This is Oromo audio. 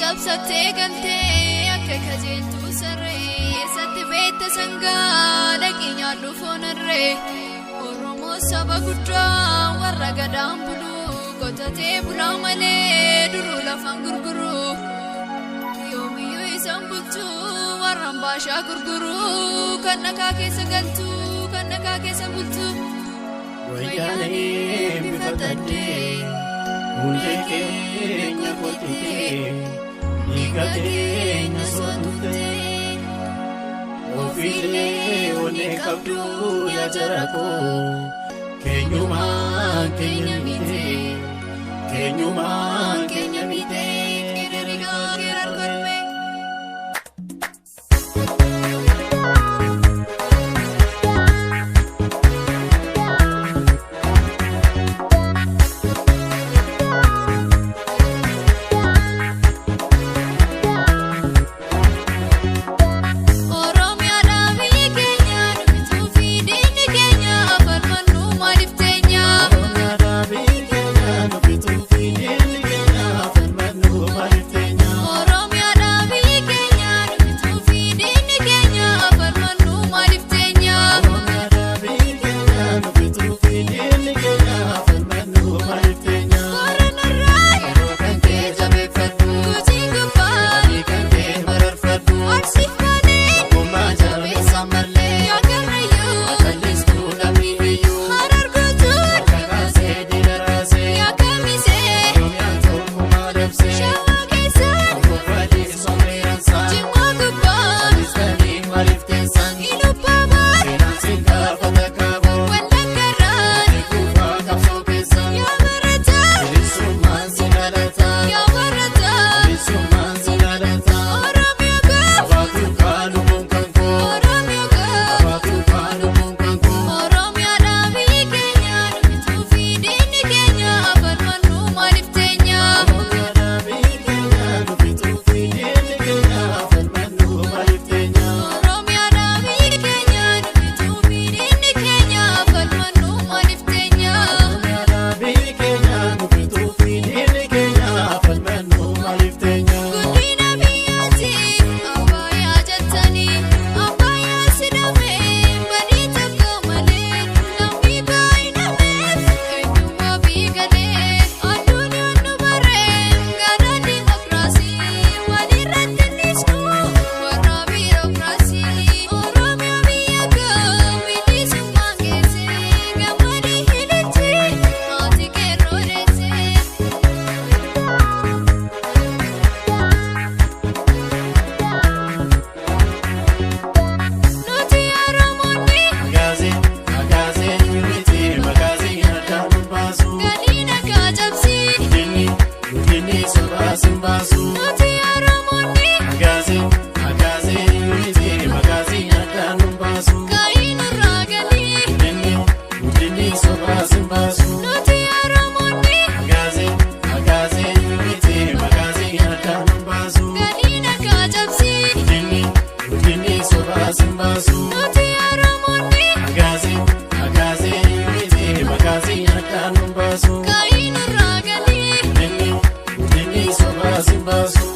Jabsate gante akka kajeeltu sarree satti beekta sangaa dhaqinya dhufoonarree Oromoo saba guddaa warra gadaan bulu qotatee bulaa malee duruu lafaan gurguru yoomiyyuu isaan bulchu warraan baashaa gurguru kan nagaa keessa galtu kan nagaa keessa bultu wayyaanee bifatadhee hundee keenya qottee Nikatenya sotutte Ofile one kabdu ya jarako Kenyuma kenyamite Kenyuma kenyamite Kiririga kirar korme Simbasu